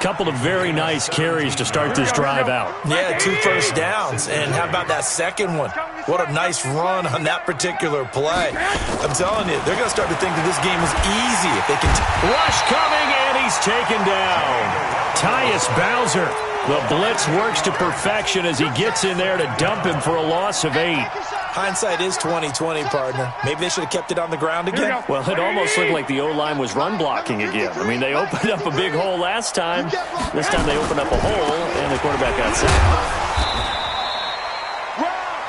Couple of very nice carries to start this drive out. Yeah, 2 first downs. And how about that second one? What a nice run on that particular play. I'm telling you, they're going to start to think that this game is easy if they can. Rush coming, and he's taken down. Tyus Bowser. The blitz works to perfection as he gets in there to dump him for a loss of 8. Hindsight is 20/20, partner. Maybe they should have kept it on the ground again. Well, it almost looked like the O-line was run blocking again. I mean, they opened up a big hole last time. This time they opened up a hole, and the quarterback got sacked.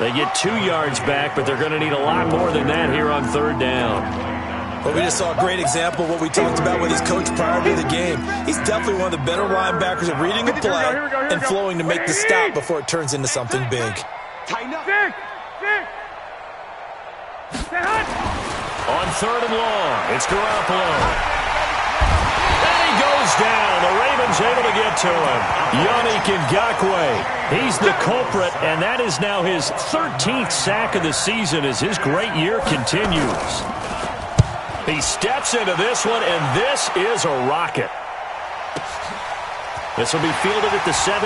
They get 2 yards back, but they're going to need a lot more than that here on third down. Well, we just saw a great example of what we talked about with his coach prior to the game. He's definitely one of the better linebackers at reading a play and flowing to make the stop before it turns into something big. Tighten up. On third and long, it's Garoppolo. And he goes down. The Ravens able to get to him. Yannick Ngakoue. He's the culprit, and that is now his 13th sack of the season as his great year continues. He steps into this one, and this is a rocket. This will be fielded at the 17.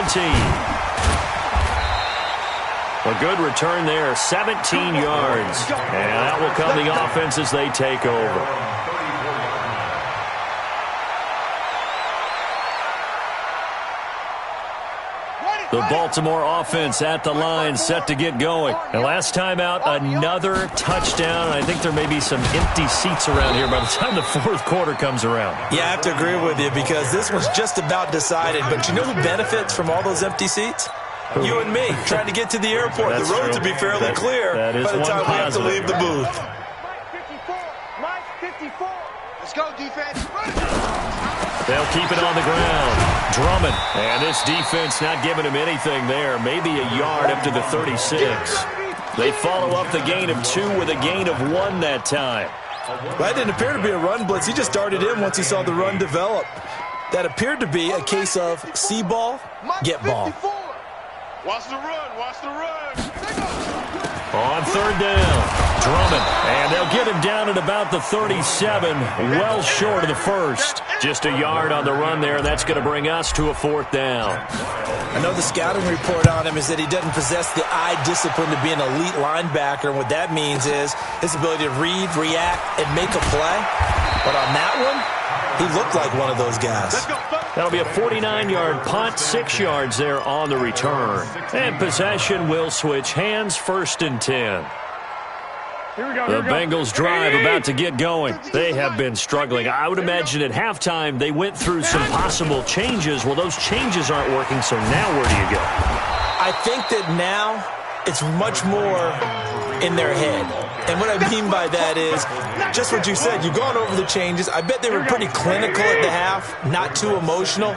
A good return there, 17 yards. And that will come the offense as they take over. The Baltimore offense at the line, set to get going. And last time out, another touchdown. I think there may be some empty seats around here by the time the fourth quarter comes around. Yeah, I have to agree with you because this one's just about decided. But you know who benefits from all those empty seats? You and me, trying to get to the airport. That's the roads true. will be fairly clear by the time we have to leave the booth. Mike 54. Let's go, defense. They'll keep it on the ground. Drummond. And this defense not giving him anything there. Maybe a yard up to the 36. They follow up the gain of 2 with a gain of 1 that time. That didn't appear to be a run blitz. He just started in once he saw the run develop. That appeared to be a case of see ball, get ball. Watch the run. Watch the run. On third down, Drummond. And they'll get him down at about the 37, well short of the first. Just a yard on the run there, and that's going to bring us to a fourth down. I know the scouting report on him is that he doesn't possess the eye discipline to be an elite linebacker. And what that means is his ability to read, react, and make a play. But on that one, he looked like one of those guys. That'll be a 49-yard punt, 6 yards there on the return. And possession will switch hands, 1st and 10. The Bengals drive about to get going. They have been struggling. I would imagine at halftime they went through some possible changes. Well, those changes aren't working, so now where do you go? I think that now it's much more in their head. And what I mean by that is just what you said. You've gone over the changes. I bet they were pretty clinical at the half, not too emotional.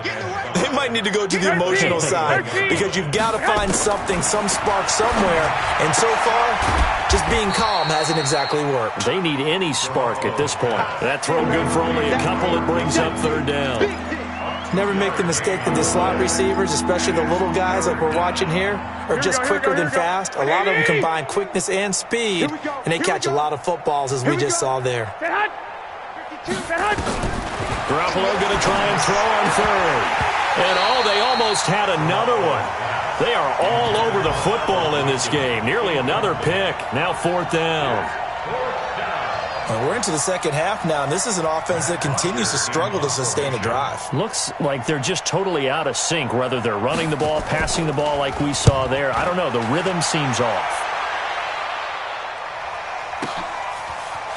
They might need to go to the emotional side because you've got to find something, some spark somewhere. And so far, just being calm hasn't exactly worked. They need any spark at this point. That throw good for only a couple. It brings up third down. Never make the mistake that the slot receivers, especially the little guys like we're watching here, are just quicker than fast. A lot of them combine quickness and speed, and they catch a lot of footballs, as we just saw there. Garoppolo going to try and throw on third. And they almost had another one. They are all over the football in this game. Nearly another pick. Now fourth down. Well, we're into the second half now, and this is an offense that continues to struggle to sustain a drive. Looks like they're just totally out of sync, whether they're running the ball, passing the ball like we saw there. I don't know. The rhythm seems off.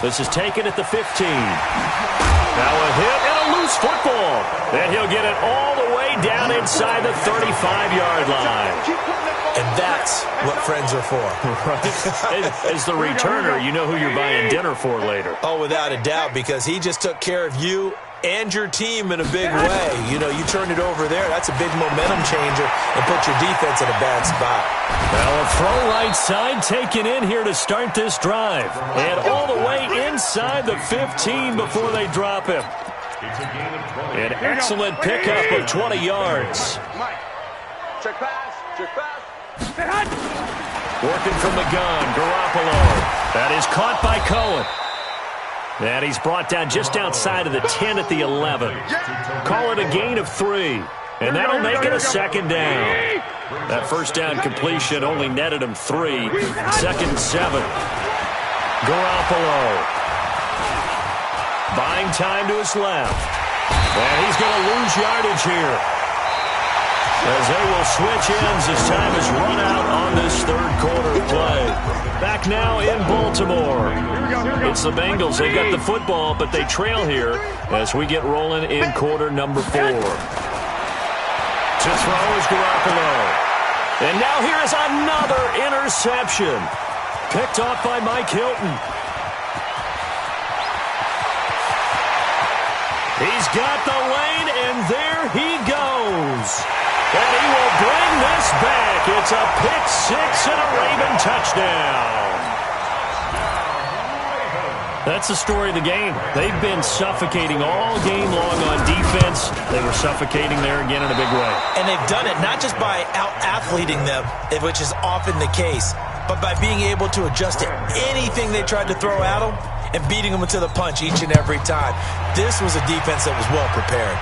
This is taken at the 15. Now a hit and a loose football. And he'll get it all the way down inside the 35-yard line. And that's what friends are for. Right. As the returner, you know who you're buying dinner for later. Oh, without a doubt, because he just took care of you and your team in a big way. You know, you turn it over there, that's a big momentum changer and put your defense in a bad spot. Well, a throw right side taken in here to start this drive. And all the way inside the 15 before they drop him. An excellent pickup of 20 yards. Check pass. Check pass. Working from the gun, Garoppolo. That is caught by Cohen. And he's brought down just outside of the 10 at the 11. Call it a gain of 3. And that'll make it a second down. That first down completion only netted him 3. Second and 7. Garoppolo. Buying time to his left. And he's going to lose yardage here, as they will switch ends as time is run out on this third quarter play. Back now in Baltimore. It's the Bengals. They've got the football, but they trail here as we get rolling in quarter number 4. To throw is Garoppolo. And now here is another interception. Picked off by Mike Hilton. He's got the lane, and there he goes. And he will bring this back. It's a pick 6 and a Raven touchdown. That's the story of the game. They've been suffocating all game long on defense. They were suffocating there again in a big way. And they've done it not just by out-athleting them, which is often the case, but by being able to adjust to anything they tried to throw at them and beating them to the punch each and every time. This was a defense that was well prepared.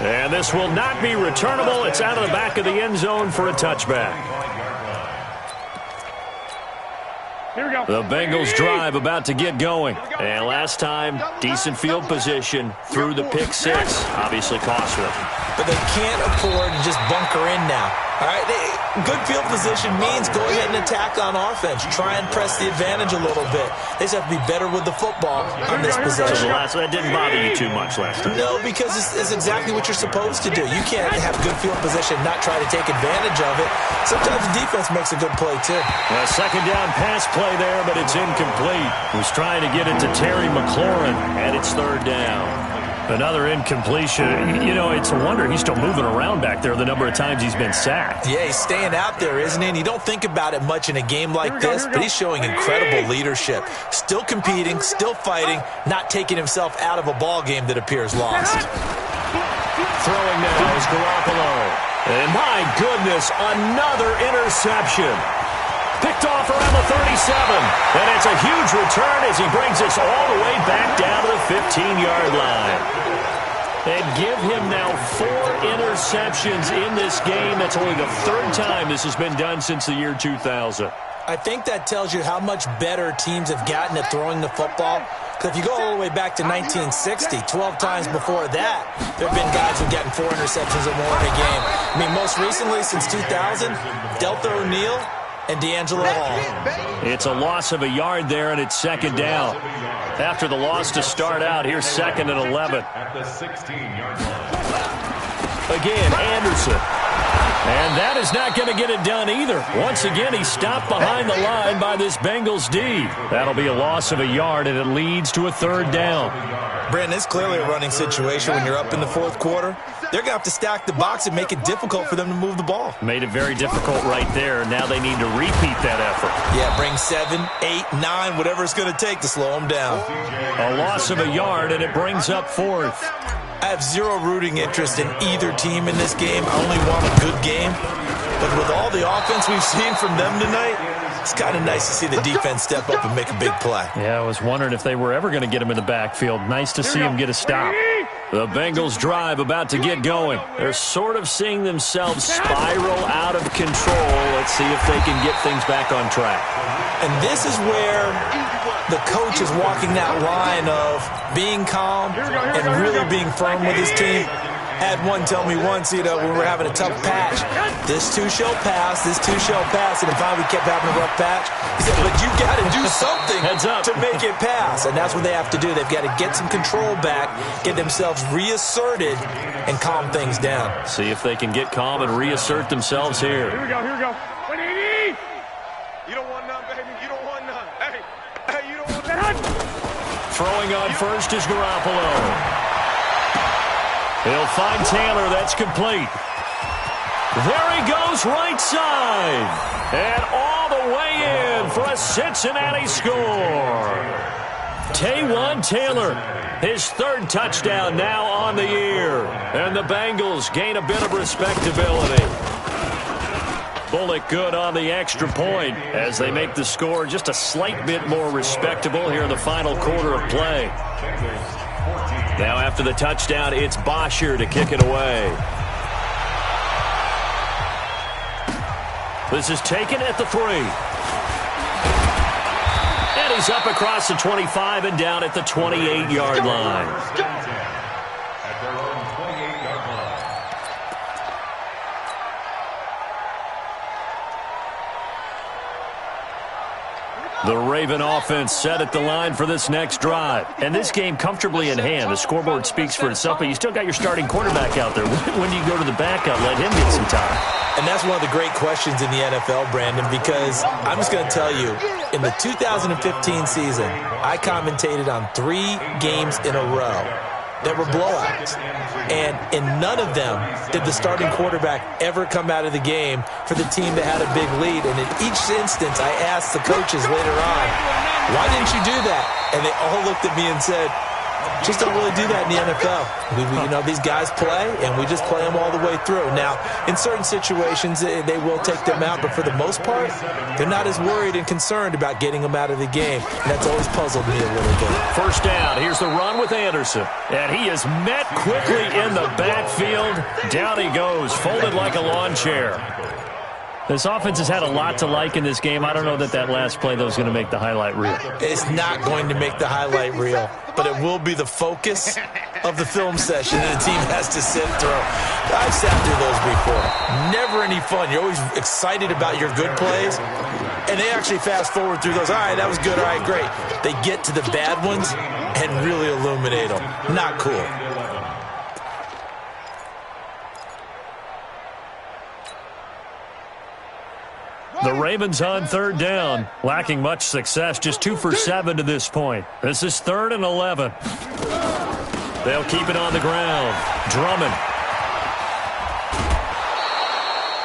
And this will not be returnable. It's out of the back of the end zone for a touchback. Here we go. The Bengals drive about to get going. And last time, decent field position through the pick six. Obviously cost them. But they can't afford to just bunker in now. All right, good field position means go ahead and attack on offense. Try and press the advantage a little bit. They just have to be better with the football on this possession. That didn't bother you too much last time. No, because it's exactly what you're supposed to do. You can't have good field position and not try to take advantage of it. Sometimes the defense makes a good play, too. A second down pass play there, but it's incomplete. He's trying to get it to Terry McLaurin, and it's third down. Another incompletion. You know, it's a wonder he's still moving around back there the number of times he's been sacked. Yeah, he's staying out there, isn't he? And you don't think about it much in a game like this, but he's showing incredible leadership. Still competing, still fighting, not taking himself out of a ball game that appears lost. Throwing now is Garoppolo. And my goodness, another interception. Picked off around the 37. And it's a huge return as he brings us all the way back down to the 15-yard line. And give him now 4 interceptions in this game. That's only the third time this has been done since the year 2000. I think that tells you how much better teams have gotten at throwing the football. Because if you go all the way back to 1960, 12 times before that, there have been guys who've gotten 4 interceptions or more in a game. I mean, most recently, since 2000, Delta O'Neal and D'Angelo Hall. It's a loss of a yard there, and it's second down. After the loss to start out, here's 2nd and 11. At the 16-yard line. Again, Anderson. And that is not going to get it done either. Once again, he's stopped behind the line by this Bengals D. That'll be a loss of a yard, and it leads to a third down. Brandon, it's clearly a running situation when you're up in the fourth quarter. They're going to have to stack the box and make it difficult for them to move the ball. Made it very difficult right there. Now they need to repeat that effort. Yeah, bring 7, 8, 9, whatever it's going to take to slow them down. A loss of a yard, and it brings up 4th. I have zero rooting interest in either team in this game. I only want a good game. But with all the offense we've seen from them tonight, it's kind of nice to see the defense step up and make a big play. Yeah, I was wondering if they were ever going to get him in the backfield. Nice to see him get a stop. The Bengals drive about to get going. They're sort of seeing themselves spiral out of control. Let's see if they can get things back on track. And this is where the coach is walking that line of being calm and really being firm with his team. Had one tell me once, when we're having a tough patch, this too shall pass, this too shall pass. And if we kept having a rough patch, he said, but you got to do something to make it pass. And that's what they have to do. They've got to get some control back, get themselves reasserted, and calm things down. See if they can get calm and reassert themselves here. Here we go, here we go. 180! You don't want none, baby. You don't want none. Hey, you don't want that. Throwing on first is Garoppolo. He'll find Taylor. That's complete. There he goes, right side. And all the way in for a Cincinnati score. Taywan Taylor, his 3rd touchdown now on the year. And the Bengals gain a bit of respectability. Bullock good on the extra point as they make the score just a slight bit more respectable here in the final quarter of play. Now after the touchdown, it's Bosher to kick it away. This is taken at the 3. And he's up across the 25 and down at the 28-yard line. At their own 28-yard line. The Raven offense set at the line for this next drive. And this game comfortably in hand. The scoreboard speaks for itself, but you still got your starting quarterback out there. When do you go to the backup, let him get some time? And that's one of the great questions in the NFL, Brandon, because I'm just going to tell you, in the 2015 season, I commentated on 3 games in a row that were blowouts. And in none of them did the starting quarterback ever come out of the game for the team that had a big lead. And in each instance, I asked the coaches later on, why didn't you do that? And they all looked at me and said, Just don't really do that in the NFL. These guys play, and we just play them all the way through. Now, in certain situations, they will take them out, but for the most part, they're not as worried and concerned about getting them out of the game, and that's always puzzled me a little bit. First down. Here's the run with Anderson, and he is met quickly in the backfield. Down he goes, folded like a lawn chair. This offense has had a lot to like in this game. I don't know that last play, though, is going to make the highlight reel. It's not going to make the highlight reel, but it will be the focus of the film session that the team has to sit through. I've sat through those before. Never any fun. You're always excited about your good plays, and they actually fast forward through those. All right, that was good. All right, great. They get to the bad ones and really illuminate them. Not cool. The Ravens on third down, lacking much success, just 2 for 7 to this point. This is 3rd and 11. They'll keep it on the ground. Drummond.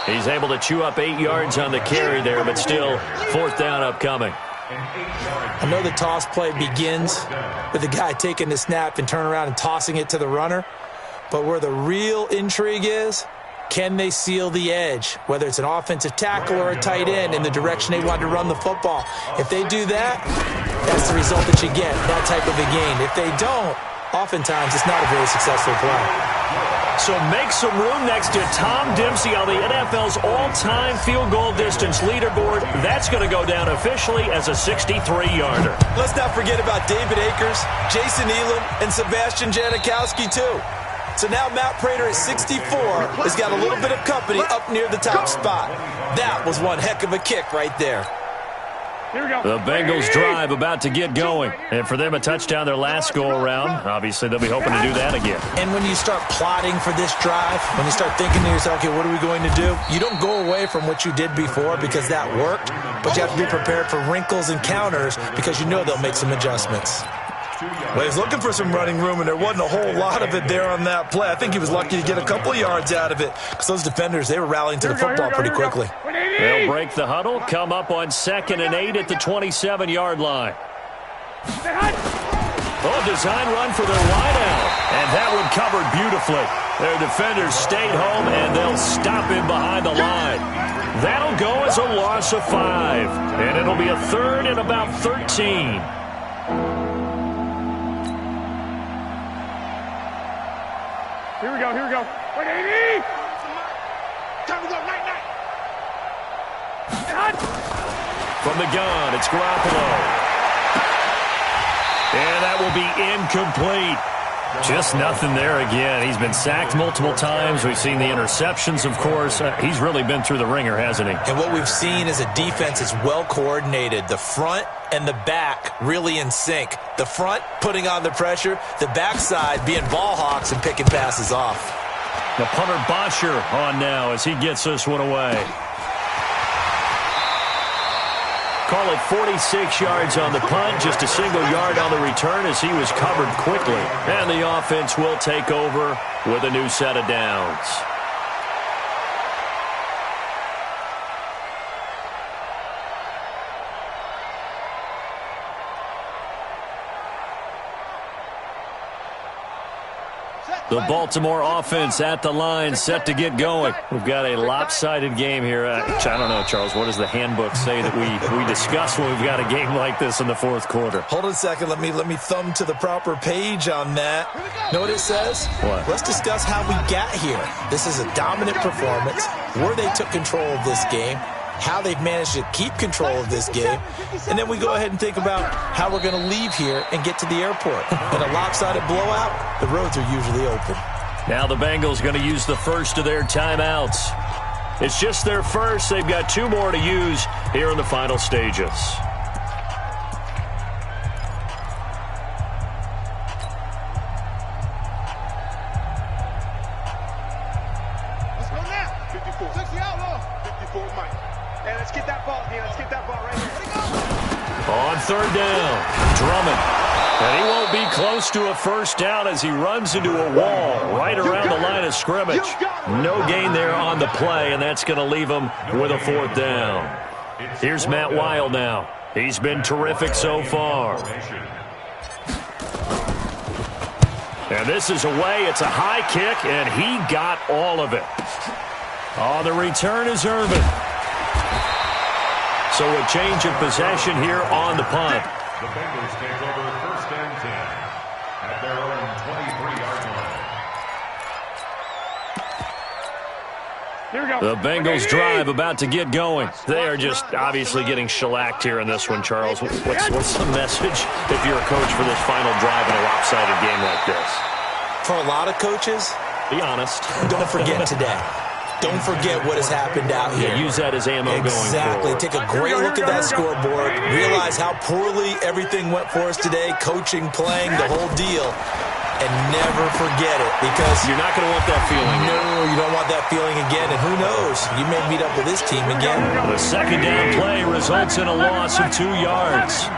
He's able to chew up 8 yards on the carry there, but still 4th down upcoming. I know the toss play begins with the guy taking the snap and turning around and tossing it to the runner, but where the real intrigue is, can they seal the edge, whether it's an offensive tackle or a tight end, in the direction they want to run the football? If they do that, that's the result that you get, that type of a gain. If they don't, oftentimes it's not a very successful play. So make some room next to Tom Dempsey on the NFL's all-time field goal distance leaderboard. That's going to go down officially as a 63-yarder. Let's not forget about David Akers, Jason Elam, and Sebastian Janikowski, too. So now Matt Prater at 64 has got a little bit of company up near the top spot. That was one heck of a kick right there. Here we go. The Bengals drive about to get going. And for them, a touchdown their last go-around. Obviously, they'll be hoping to do that again. And when you start plotting for this drive, when you start thinking to yourself, okay, what are we going to do? You don't go away from what you did before because that worked, but you have to be prepared for wrinkles and counters because you know they'll make some adjustments. Well, he's looking for some running room, and there wasn't a whole lot of it there on that play. I think he was lucky to get a couple of yards out of it because those defenders, they were rallying to the football pretty quickly. They'll break the huddle, come up on 2nd and 8 at the 27-yard line. Oh, design run for their wideout, and that one covered beautifully. Their defenders stayed home, and they'll stop him behind the line. That'll go as a loss of 5, and it'll be a 3rd and about 13. Here we go, here we go. 180! Time to go, night. From the gun, it's Garoppolo. And that will be incomplete. Just nothing there again. He's been sacked multiple times. We've seen the interceptions, of course. He's really been through the ringer, hasn't he? And what we've seen is a defense that's well coordinated. The front and the back really in sync. The front putting on the pressure, the backside being ball hawks and picking passes off. The punter Bosher on now as he gets this one away. Call it 46 yards on the punt, just a single yard on the return as he was covered quickly. And the offense will take over with a new set of downs. The Baltimore offense at the line, set to get going. We've got a lopsided game here. I don't know, Charles, what does the handbook say that we discuss when we've got a game like this in the 4th quarter? Hold on a second. Let me thumb to the proper page on that. Know what it says? What? Let's discuss how we got here. This is a dominant performance, where they took control of this game, how they've managed to keep control of this game, and then we go ahead and think about how we're going to leave here and get to the airport. In a lopsided blowout, the roads are usually open. Now the Bengals going to use the first of their timeouts. It's just their first. They've got 2 more to use here in the final stages. Let's go now. 54. 60 out, 54, Mike. Hey, let's get that ball again. Let's get that ball right here. On 3rd down, Drummond. And he won't be close to a first down as he runs into a wall right around the line of scrimmage. No gain there on the play, and that's going to leave him with a 4th down. Here's Matt Weil now. He's been terrific so far. And this is away. It's a high kick, and he got all of it. Oh, the return is Irvin. So a change of possession here on the punt. The Bengals take over 1st and 10 at their own 23-yard line. Here we go. The Bengals drive about to get going. They are just obviously getting shellacked here in this one, Charles. What's the message if you're a coach for this final drive in a lopsided game like this? For a lot of coaches, be honest. Don't forget today. Don't forget what has happened out here. Yeah, use that as ammo going forward. Exactly. Take a great look at that scoreboard. Realize how poorly everything went for us today. Coaching, playing, the whole deal. And never forget it, because you're not going to want that feeling. No, you don't want that feeling again. And who knows? You may meet up with this team again. The second down play results in a loss of 2 yards.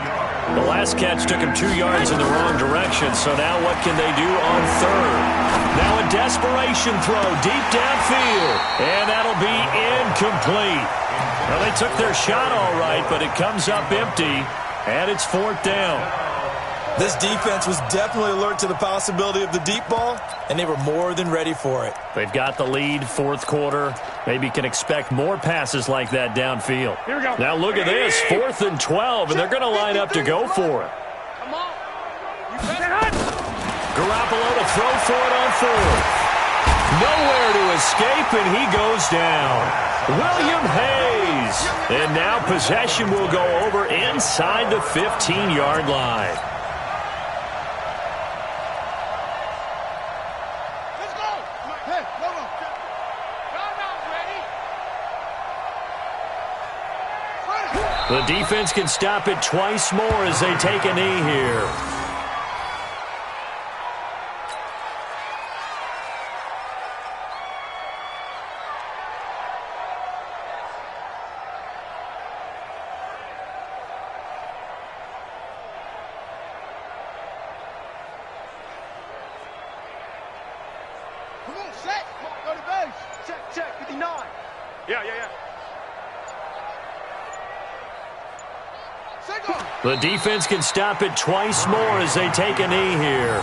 The last catch took him 2 yards in the wrong direction, so now what can they do on third? Now a desperation throw deep downfield, and that'll be incomplete. Well, they took their shot all right, but it comes up empty, and it's 4th down. This defense was definitely alert to the possibility of the deep ball, and they were more than ready for it. They've got the lead, 4th quarter. Maybe can expect more passes like that downfield. Here we go. Now look at this, 4th and 12, and they're going to line up to go for it. Come on. You better. Garoppolo to throw for it on 4th. Nowhere to escape, and he goes down. William Hayes. And now possession will go over inside the 15-yard line. Let's go. Hey, go. Y'all not ready. The defense can stop it twice more as they take a knee here. Come on, set. Go to base. Check, 59. Yeah. The defense can stop it twice more as they take a knee here.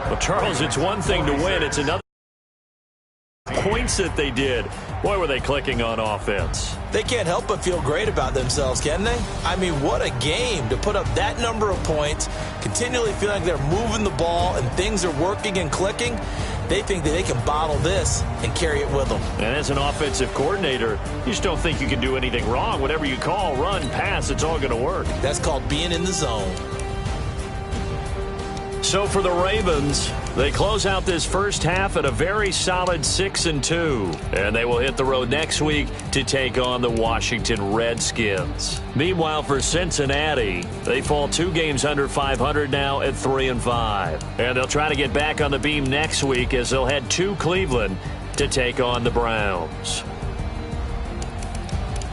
Well, Charles, it's one thing to win. It's another points that they did. Boy, were they clicking on offense. They can't help but feel great about themselves, can they? I mean, what a game to put up that number of points, continually feeling like they're moving the ball and things are working and clicking. They think that they can bottle this and carry it with them. And as an offensive coordinator, you just don't think you can do anything wrong. Whatever you call, run, pass, it's all going to work. That's called being in the zone. So for the Ravens, they close out this first half at a very solid 6-2. And they will hit the road next week to take on the Washington Redskins. Meanwhile, for Cincinnati, they fall 2 games under 500 now at 3-5. And they'll try to get back on the beam next week as they'll head to Cleveland to take on the Browns.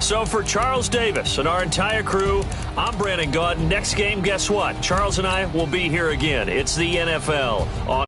So for Charles Davis and our entire crew, I'm Brandon Gaudin. Next game, guess what? Charles and I will be here again. It's the NFL on